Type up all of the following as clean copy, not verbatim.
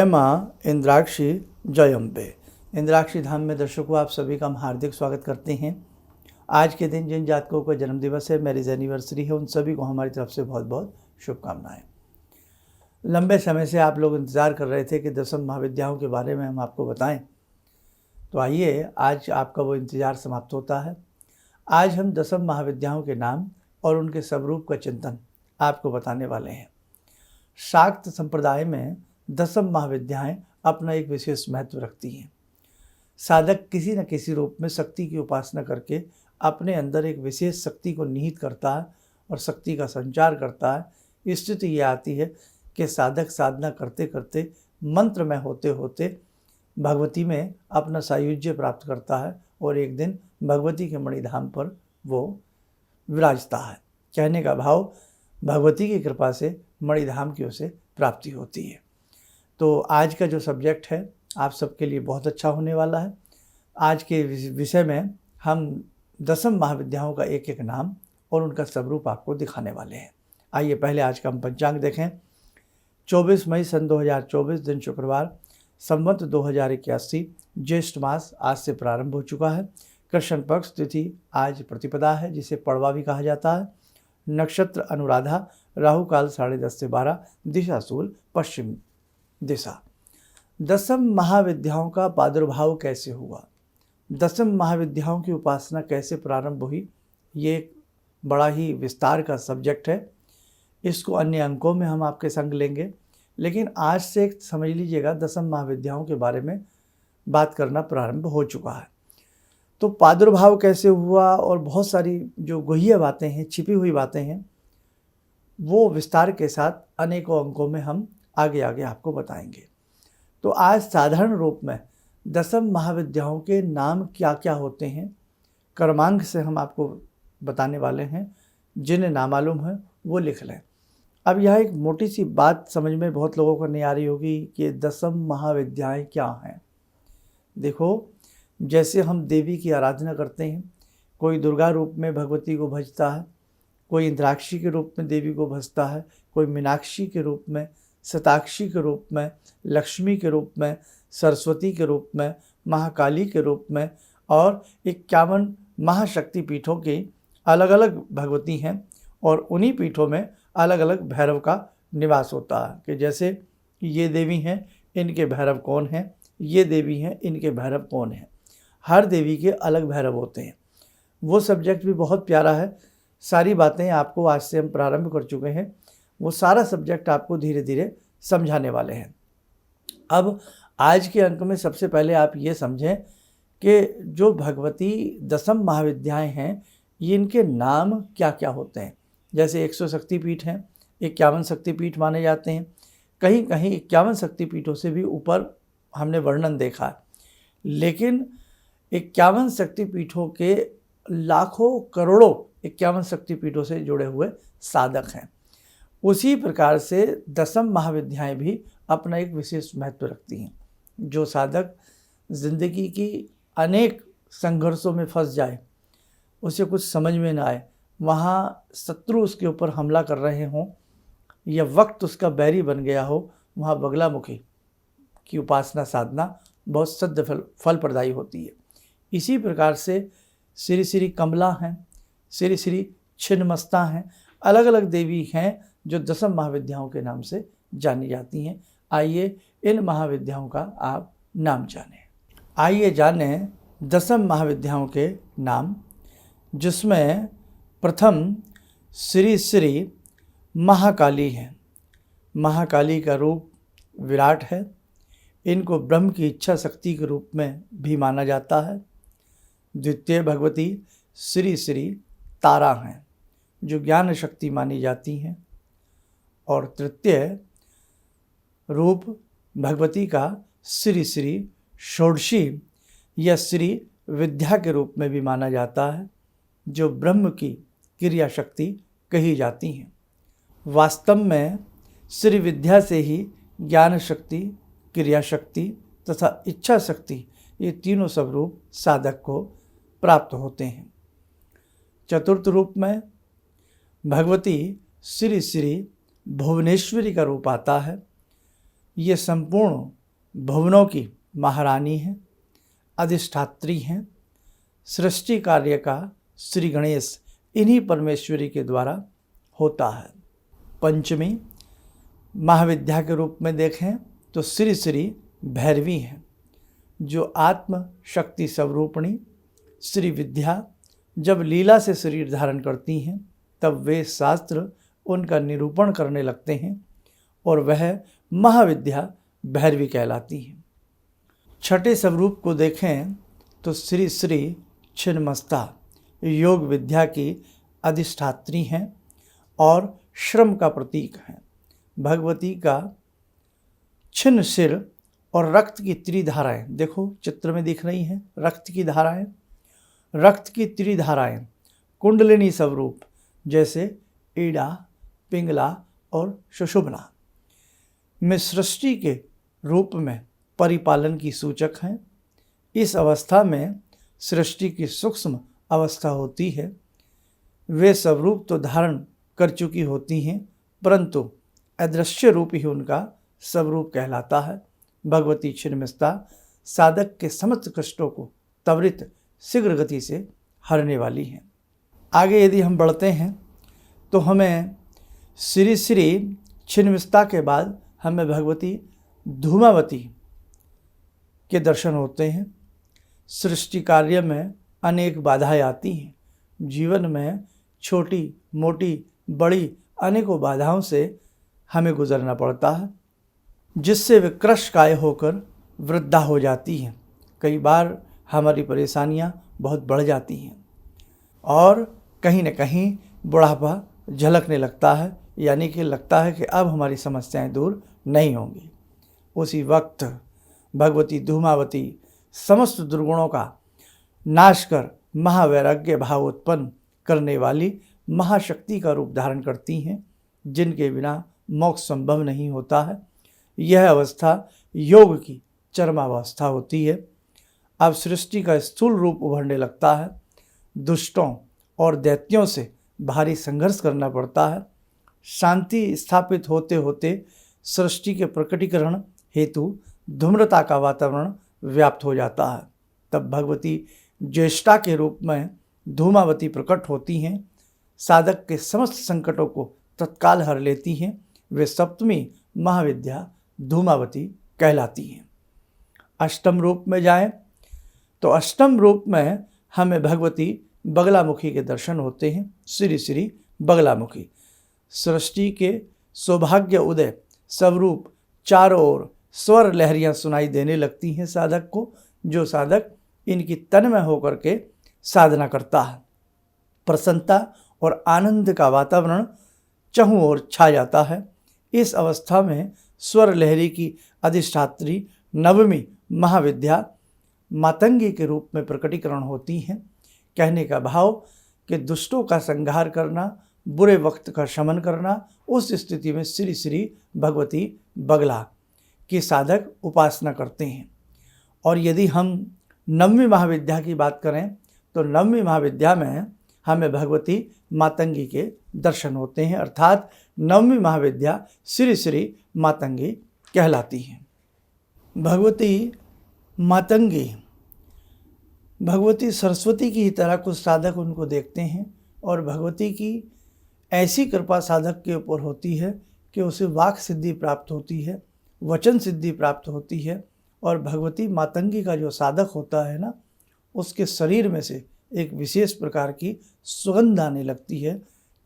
जय माँ इंद्राक्षी जय अम्बे। इंद्राक्षी धाम में दर्शकों आप सभी का हम हार्दिक स्वागत करते हैं। आज के दिन जिन जातकों का जन्मदिवस है, मैरिज एनिवर्सरी है, उन सभी को हमारी तरफ से बहुत बहुत शुभकामनाएं। लंबे समय से आप लोग इंतज़ार कर रहे थे कि दशम महाविद्याओं के बारे में हम आपको बताएं, तो आइए आज आपका वो इंतज़ार समाप्त होता है। आज हम दशम महाविद्याओं के नाम और उनके स्वरूप का चिंतन आपको बताने वाले हैं। शाक्त संप्रदाय में दशम महाविद्याएं अपना एक विशेष महत्व रखती हैं। साधक किसी न किसी रूप में शक्ति की उपासना करके अपने अंदर एक विशेष शक्ति को निहित करता है और शक्ति का संचार करता है। स्थिति ये आती है कि साधक साधना करते करते मंत्र में होते होते भगवती में अपना सायुज्य प्राप्त करता है और एक दिन भगवती के मणिधाम पर वो विराजता है। कहने का भाव, भगवती की कृपा से मणिधाम की उसे प्राप्ति होती है। तो आज का जो सब्जेक्ट है आप सबके लिए बहुत अच्छा होने वाला है। आज के विषय में हम दशम महाविद्याओं का एक एक नाम और उनका स्वरूप आपको दिखाने वाले हैं। आइए पहले आज का हम पंचांग देखें। 24 मई सन 2024 दिन शुक्रवार, संवत 2081, ज्येष्ठ मास आज से प्रारंभ हो चुका है। कृष्ण पक्ष तिथि आज प्रतिपदा है, जिसे पड़वा भी कहा जाता है। नक्षत्र अनुराधा, राहु काल 10:30 से 12, दिशा शूल पश्चिम दिशा। दशम महाविद्याओं का प्रादुर्भाव कैसे हुआ, दशम महाविद्याओं की उपासना कैसे प्रारंभ हुई, ये एक बड़ा ही विस्तार का सब्जेक्ट है। इसको अन्य अंकों में हम आपके संग लेंगे, लेकिन आज से समझ लीजिएगा दशम महाविद्याओं के बारे में बात करना प्रारंभ हो चुका है। तो प्रादुर्भाव कैसे हुआ और बहुत सारी जो गुह्य बातें हैं, छिपी हुई बातें हैं, वो विस्तार के साथ अनेकों अंकों में हम आगे आगे आपको बताएंगे। तो आज साधारण रूप में दशम महाविद्याओं के नाम क्या क्या होते हैं, क्रमांक से हम आपको बताने वाले हैं। जिन्हें ना मालूम है वो लिख लें। अब यह एक मोटी सी बात समझ में बहुत लोगों को नहीं आ रही होगी कि दशम महाविद्याएं क्या हैं। देखो, जैसे हम देवी की आराधना करते हैं, कोई दुर्गा रूप में भगवती को भजता है, कोई इंद्राक्षी के रूप में देवी को भजता है, कोई मीनाक्षी के रूप में, शताक्षी के रूप में, लक्ष्मी के रूप में, सरस्वती के रूप में, महाकाली के रूप में, और 51 महाशक्ति पीठों की अलग अलग भगवती हैं और उन्हीं पीठों में अलग अलग भैरव का निवास होता है। कि जैसे ये देवी हैं, इनके भैरव कौन हैं, ये देवी हैं, इनके भैरव कौन हैं। हर देवी के अलग भैरव होते हैं। वो सब्जेक्ट भी बहुत प्यारा है। सारी बातें आपको आज से हम प्रारंभ कर चुके हैं, वो सारा सब्जेक्ट आपको धीरे धीरे समझाने वाले हैं। अब आज के अंक में सबसे पहले आप ये समझें कि जो भगवती दशम महाविद्याएं हैं, ये इनके नाम क्या क्या होते हैं। जैसे 100 शक्तिपीठ हैं, 51 शक्तिपीठ माने जाते हैं। कहीं कहीं 51 शक्तिपीठों से भी ऊपर हमने वर्णन देखा है, लेकिन 51 शक्तिपीठों के लाखों करोड़ों 51 शक्तिपीठों से जुड़े हुए साधक हैं। उसी प्रकार से दशम महाविद्याएं भी अपना एक विशेष महत्व रखती हैं। जो साधक जिंदगी की अनेक संघर्षों में फंस जाए, उसे कुछ समझ में ना आए, वहाँ शत्रु उसके ऊपर हमला कर रहे हों या वक्त उसका बैरी बन गया हो, वहाँ बगलामुखी की उपासना साधना बहुत सिद्ध फल प्रदायी होती है। इसी प्रकार से श्री श्री कमला हैं, श्री श्री छिन्नमस्ता हैं, अलग अलग देवी हैं जो दशम महाविद्याओं के नाम से जानी जाती हैं। आइए इन महाविद्याओं का आप नाम जानें। आइए जानें दशम महाविद्याओं के नाम, जिसमें प्रथम श्री श्री महाकाली हैं। महाकाली का रूप विराट है। इनको ब्रह्म की इच्छा शक्ति के रूप में भी माना जाता है। द्वितीय भगवती श्री श्री तारा हैं, जो ज्ञान शक्ति मानी जाती हैं। और तृतीय रूप भगवती का श्री श्री षोडशी या श्री विद्या के रूप में भी माना जाता है, जो ब्रह्म की क्रिया शक्ति कही जाती हैं। वास्तव में श्री विद्या से ही ज्ञान शक्ति, क्रिया शक्ति तथा इच्छा शक्ति, ये तीनों स्वरूप साधक को प्राप्त होते हैं। चतुर्थ रूप में भगवती श्री श्री भुवनेश्वरी का रूप आता है। ये संपूर्ण भुवनों की महारानी हैं, अधिष्ठात्री हैं। सृष्टि कार्य का श्री गणेश इन्हीं परमेश्वरी के द्वारा होता है। पंचमी महाविद्या के रूप में देखें तो श्री श्री भैरवी हैं, जो आत्म शक्ति स्वरूपिणी श्री विद्या जब लीला से शरीर धारण करती हैं तब वे शास्त्र उनका निरूपण करने लगते हैं और वह महाविद्या भैरवी कहलाती हैं। छठे स्वरूप को देखें तो श्री श्री छिन्नमस्ता योग विद्या की अधिष्ठात्री हैं और श्रम का प्रतीक हैं। भगवती का छिन्न सिर और रक्त की त्रिधाराएं, देखो चित्र में दिख रही हैं, रक्त की धाराएं, रक्त की त्रिधाराएं कुंडलिनी स्वरूप जैसे ईड़ा, पिंगला और सुषुम्ना में सृष्टि के रूप में परिपालन की सूचक हैं। इस अवस्था में सृष्टि की सूक्ष्म अवस्था होती है। वे स्वरूप तो धारण कर चुकी होती हैं, परंतु अदृश्य रूप ही उनका स्वरूप कहलाता है। भगवती छिन्नमस्ता साधक के समस्त कष्टों को त्वरित शीघ्र गति से हरने वाली हैं। आगे यदि हम बढ़ते हैं तो हमें श्री श्री छिन्नमस्ता के बाद हमें भगवती धूमावती के दर्शन होते हैं। सृष्टि कार्य में अनेक बाधाएं आती हैं। जीवन में छोटी मोटी बड़ी अनेकों बाधाओं से हमें गुजरना पड़ता है, जिससे वे कृशकाय होकर वृद्धा हो जाती हैं। कई बार हमारी परेशानियां बहुत बढ़ जाती हैं और कहीं न कहीं बुढ़ापा झलकने लगता है, यानी कि लगता है कि अब हमारी समस्याएं दूर नहीं होंगी। उसी वक्त भगवती धूमावती समस्त दुर्गुणों का नाश कर महावैराग्य भाव उत्पन्न करने वाली महाशक्ति का रूप धारण करती हैं, जिनके बिना मोक्ष संभव नहीं होता है। यह अवस्था योग की चरमावस्था होती है। अब सृष्टि का स्थूल रूप उभरने लगता है। दुष्टों और दैत्यों से भारी संघर्ष करना पड़ता है। शांति स्थापित होते होते सृष्टि के प्रकटीकरण हेतु धूम्रता का वातावरण व्याप्त हो जाता है। तब भगवती ज्येष्ठा के रूप में धूमावती प्रकट होती हैं। साधक के समस्त संकटों को तत्काल हर लेती हैं। वे सप्तमी महाविद्या धूमावती कहलाती हैं। अष्टम रूप में जाएं तो अष्टम रूप में हमें भगवती बगलामुखी के दर्शन होते हैं। श्री श्री बगलामुखी सृष्टि के सौभाग्य उदय स्वरूप चारों ओर स्वर लहरियां सुनाई देने लगती हैं साधक को, जो साधक इनकी तन्मय होकर के साधना करता है। प्रसन्नता और आनंद का वातावरण चहुं ओर छा जाता है। इस अवस्था में स्वर लहरी की अधिष्ठात्री नवमी महाविद्या मातंगी के रूप में प्रकटीकरण होती हैं। कहने का भाव कि दुष्टों का संहार करना, बुरे वक्त का शमन करना, उस स्थिति में श्री श्री भगवती बगला की साधक उपासना करते हैं। और यदि हम नवमी महाविद्या की बात करें तो नवमी महाविद्या में हमें भगवती मातंगी के दर्शन होते हैं, अर्थात नवमी महाविद्या श्री श्री मातंगी कहलाती है। भगवती मातंगी भगवती सरस्वती की ही तरह कुछ साधक उनको देखते हैं और भगवती की ऐसी कृपा साधक के ऊपर होती है कि उसे वाक सिद्धि प्राप्त होती है, वचन सिद्धि प्राप्त होती है। और भगवती मातंगी का जो साधक होता है ना, उसके शरीर में से एक विशेष प्रकार की सुगंध आने लगती है,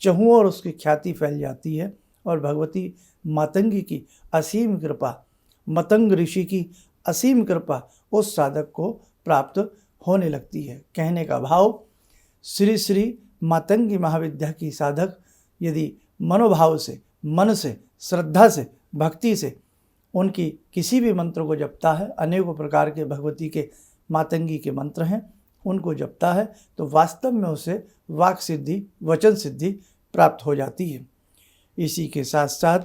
चहुं और उसकी ख्याति फैल जाती है। और भगवती मातंगी की असीम कृपा, मतंग ऋषि की असीम कृपा उस साधक को प्राप्त होने लगती है। कहने का भाव, श्री श्री मातंगी महाविद्या की साधक यदि मनोभाव से, मन से, श्रद्धा से, भक्ति से उनकी किसी भी मंत्र को जपता है, अनेकों प्रकार के भगवती के मातंगी के मंत्र हैं, उनको जपता है तो वास्तव में उसे वाक सिद्धि, वचन सिद्धि प्राप्त हो जाती है। इसी के साथ साथ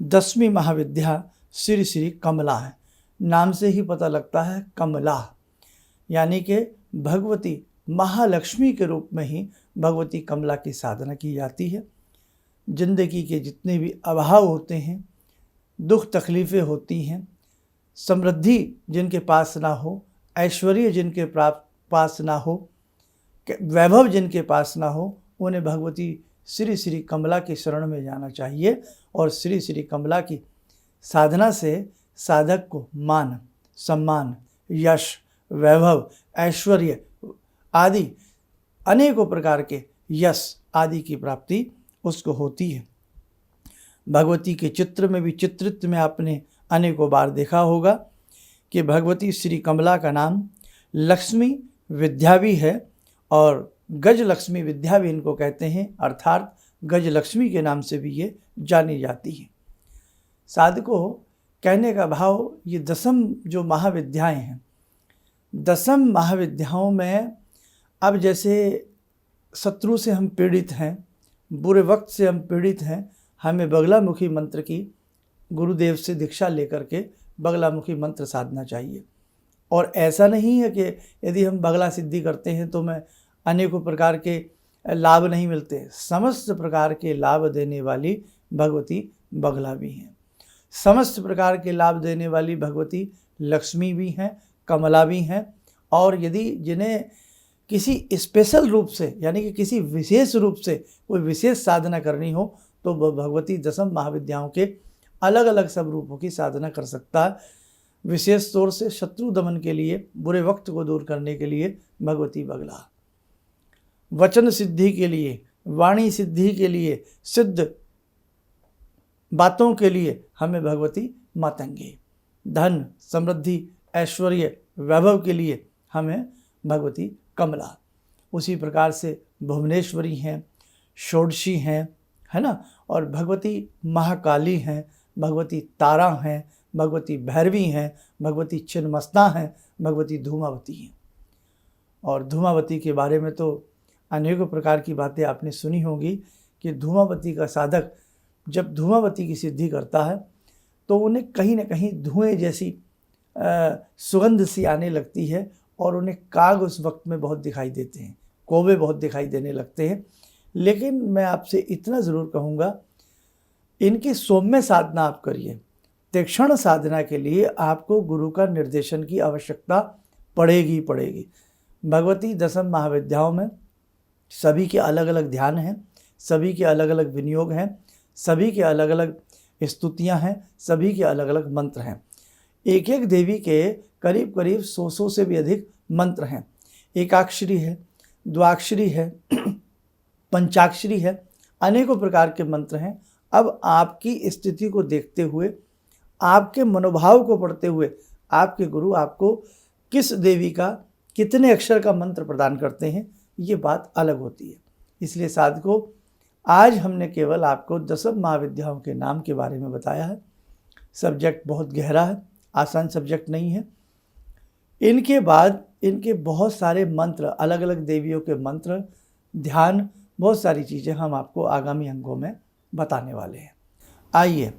10वीं महाविद्या श्री श्री कमला है। नाम से ही पता लगता है कमला, यानी कि भगवती महालक्ष्मी के रूप में ही भगवती कमला की साधना की जाती है। जिंदगी के जितने भी अभाव होते हैं, दुख तकलीफ़ें होती हैं, समृद्धि जिनके पास ना हो, ऐश्वर्य जिनके पास ना हो, वैभव जिनके पास ना हो, उन्हें भगवती श्री श्री कमला की शरण में जाना चाहिए। और श्री श्री कमला की साधना से साधक को मान, सम्मान, यश, वैभव, ऐश्वर्य आदि अनेकों प्रकार के यश आदि की प्राप्ति उसको होती है। भगवती के चित्र में भी, चित्रित में आपने अनेकों बार देखा होगा कि भगवती श्री कमला का नाम लक्ष्मी विद्या भी है और गज लक्ष्मी विद्या भी इनको कहते हैं, अर्थात गज लक्ष्मी के नाम से भी ये जानी जाती है। साधकों, कहने का भाव, ये दसम जो महाविद्याएं हैं, दसम महाविद्याओं में अब जैसे शत्रु से हम पीड़ित हैं, बुरे वक्त से हम पीड़ित हैं, हमें बगलामुखी मंत्र की गुरुदेव से दीक्षा लेकर के बगलामुखी मंत्र साधना चाहिए। और ऐसा नहीं है कि यदि हम बगला सिद्धि करते हैं तो मैं अनेकों प्रकार के लाभ नहीं मिलते। समस्त प्रकार के लाभ देने वाली भगवती बगला भी हैं, समस्त प्रकार के लाभ देने वाली भगवती लक्ष्मी भी हैं, कमला भी हैं। और यदि जिन्हें किसी स्पेशल रूप से, यानी कि किसी विशेष रूप से कोई विशेष साधना करनी हो, तो वह भगवती दसम महाविद्याओं के अलग अलग सब रूपों की साधना कर सकता है। विशेष तौर से शत्रु दमन के लिए, बुरे वक्त को दूर करने के लिए भगवती बगला, वचन सिद्धि के लिए, वाणी सिद्धि के लिए, सिद्ध बातों के लिए हमें भगवती मातंगी, धन, समृद्धि, ऐश्वर्य, वैभव के लिए हमें भगवती कमला। उसी प्रकार से भुवनेश्वरी हैं, षोडशी हैं, है ना, और भगवती महाकाली हैं, भगवती तारा हैं, भगवती भैरवी हैं, भगवती छिन्नमस्ता हैं, भगवती धूमावती हैं। और धूमावती के बारे में तो अनेकों प्रकार की बातें आपने सुनी होंगी कि धूमावती का साधक जब धूमावती की सिद्धि करता है तो उन्हें कहीं ना कहीं धुएं जैसी सुगंध सी आने लगती है और उन्हें काग उस वक्त में बहुत दिखाई देते हैं, कौवे बहुत दिखाई देने लगते हैं। लेकिन मैं आपसे इतना ज़रूर कहूँगा, इनकी सौम्य साधना आप करिए। तीक्ष्ण साधना के लिए आपको गुरु का निर्देशन की आवश्यकता पड़ेगी। भगवती दसम महाविद्याओं में सभी के अलग अलग ध्यान हैं, सभी के अलग अलग विनियोग हैं, सभी के अलग अलग स्तुतियाँ हैं, सभी के अलग अलग मंत्र हैं। एक एक देवी के करीब करीब 100 से भी अधिक मंत्र हैं। एकाक्षरी है, द्वाक्षरी है, पंचाक्षरी है, अनेकों प्रकार के मंत्र हैं। अब आपकी स्थिति को देखते हुए, आपके मनोभाव को पढ़ते हुए, आपके गुरु आपको किस देवी का कितने अक्षर का मंत्र प्रदान करते हैं, ये बात अलग होती है। इसलिए साधकों, आज हमने केवल आपको दसम महाविद्याओं के नाम के बारे में बताया है। सब्जेक्ट बहुत गहरा है, आसान सब्जेक्ट नहीं है। इनके बाद इनके बहुत सारे मंत्र, अलग अलग देवियों के मंत्र, ध्यान, बहुत सारी चीज़ें हम आपको आगामी अंगों में बताने वाले हैं। आइए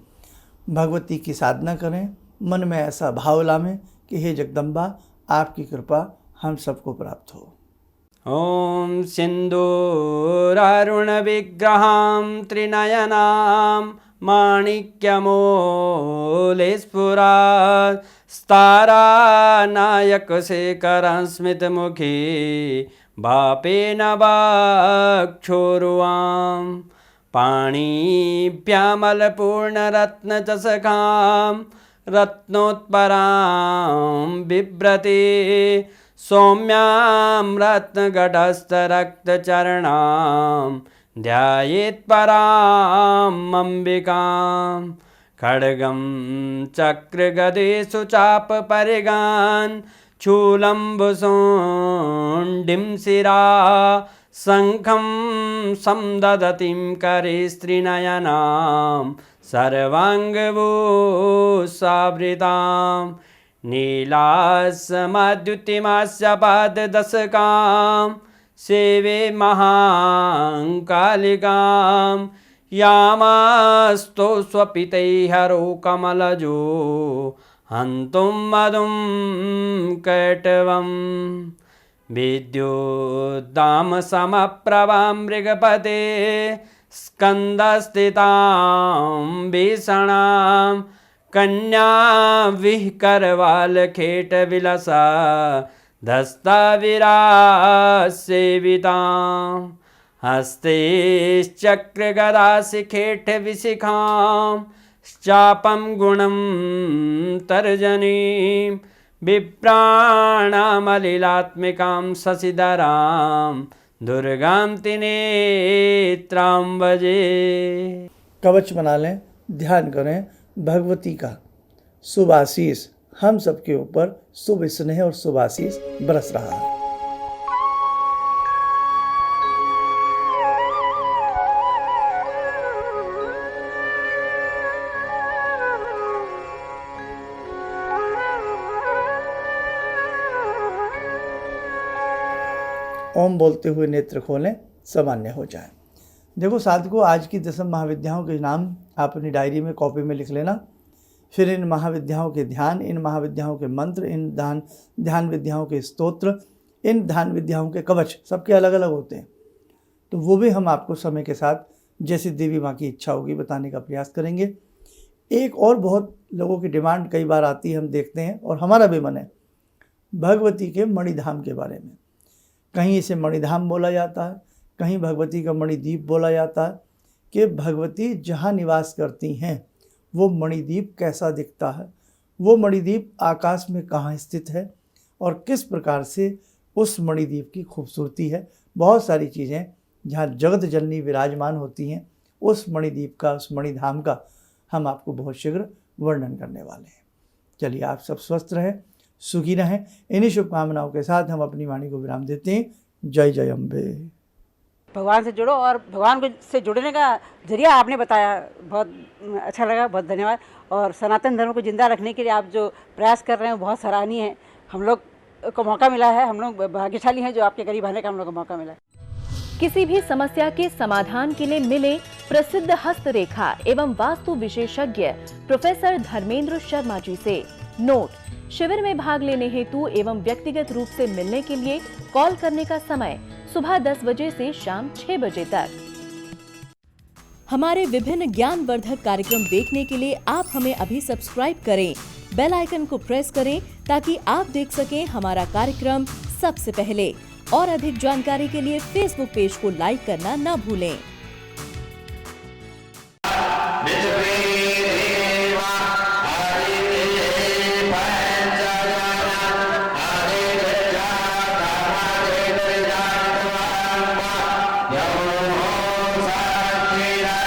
भगवती की साधना करें, मन में ऐसा भाव लाएं कि हे जगदम्बा, आपकी कृपा हम सबको प्राप्त हो। ॐ सिन्दूरारुणविग्रहां त्रिनयनां माणिक्यमूलस्फुरात् स्तारानायकशेखरं स्मितमुखी भापेन वाक्षोरुवां पाणिभ्यामलपूर्णरत्नचषकां रत्नोत्परां बिभ्रति सौम्यां रत्नघटस्थरक्तचरणां ध्यायेत् पराम् अम्बिकां खड्गं चक्रगदेषु चापपरिगान् शूलम्बुशोण्डिं शिरा शङ्खं संदधतीं करे स्त्रीनयनां सर्वाङ्गभूषावृतां नीलास्मद्युतिमास्य पाददशकां सेवे महाकालिकां यामास्तो स्वपितैहरो कमलजो हन्तुं मधुं कैटवं विद्युद्दामसमप्रभां मृगपते स्कन्दस्थितां भीषणां कन्या विहकरवाल खेट विलसा धस्ता विराज सेवितां हस्ते चक्र गदा शिखेट विशिखां चापम गुणम तर्जनीं विप्राणामलिलात्मिकां शशिधरां दुर्गां त्रिनेत्रां भजे। कवच बना लें, ध्यान करें भगवती का शुभ आशीष हम सबके ऊपर शुभ स्नेह और शुभ आशीष बरस रहा है। ओम बोलते हुए नेत्र खोलें, सामान्य हो जाए। देखो साधकों, आज की 10 महाविद्याओं के नाम आप अपनी डायरी में कॉपी में लिख लेना। फिर इन महाविद्याओं के ध्यान, इन महाविद्याओं के मंत्र, इन ध्यान विद्याओं के स्तोत्र, इन ध्यान विद्याओं के कवच सबके अलग अलग होते हैं, तो वो भी हम आपको समय के साथ जैसी देवी माँ की इच्छा होगी बताने का प्रयास करेंगे। एक और बहुत लोगों की डिमांड कई बार आती है, हम देखते हैं और हमारा भी मन है, भगवती के मणिधाम के बारे में। कहीं इसे मणिधाम बोला जाता है, कहीं भगवती का मणिद्वीप बोला जाता है, कि भगवती जहाँ निवास करती हैं वो मणिद्वीप कैसा दिखता है, वो मणिद्वीप आकाश में कहाँ स्थित है और किस प्रकार से उस मणिद्वीप की खूबसूरती है। बहुत सारी चीज़ें जहाँ जगत जननी विराजमान होती हैं, उस मणिद्वीप का, उस मणिधाम का हम आपको बहुत शीघ्र वर्णन करने वाले हैं। चलिए, आप सब स्वस्थ रहें, सुखी रहें। इन्हीं शुभकामनाओं के साथ हम अपनी वाणी को विराम देते हैं। जय जय अम्बे। भगवान से जुड़ो और भगवान से जुड़ने का जरिया आपने बताया, बहुत अच्छा लगा, बहुत धन्यवाद। और सनातन धर्म को जिंदा रखने के लिए आप जो प्रयास कर रहे हैं वो बहुत सराहनीय है। हम लोग को मौका मिला है, हम लोग भाग्यशाली हैं जो आपके करीब आने का हम लोग को मौका मिला है। किसी भी समस्या के समाधान के लिए मिले प्रसिद्ध हस्तरेखा एवं वास्तु विशेषज्ञ प्रोफेसर धर्मेंद्र शर्मा जी से। नोट: शिविर में भाग लेने हेतु एवं व्यक्तिगत रूप से मिलने के लिए कॉल करने का समय सुबह 10 बजे से शाम 6 बजे तक। हमारे विभिन्न ज्ञानवर्धक कार्यक्रम देखने के लिए आप हमें अभी सब्सक्राइब करें, बेल आइकन को प्रेस करें ताकि आप देख सकें हमारा कार्यक्रम सबसे पहले। और अधिक जानकारी के लिए फेसबुक पेज को लाइक करना न भूलें।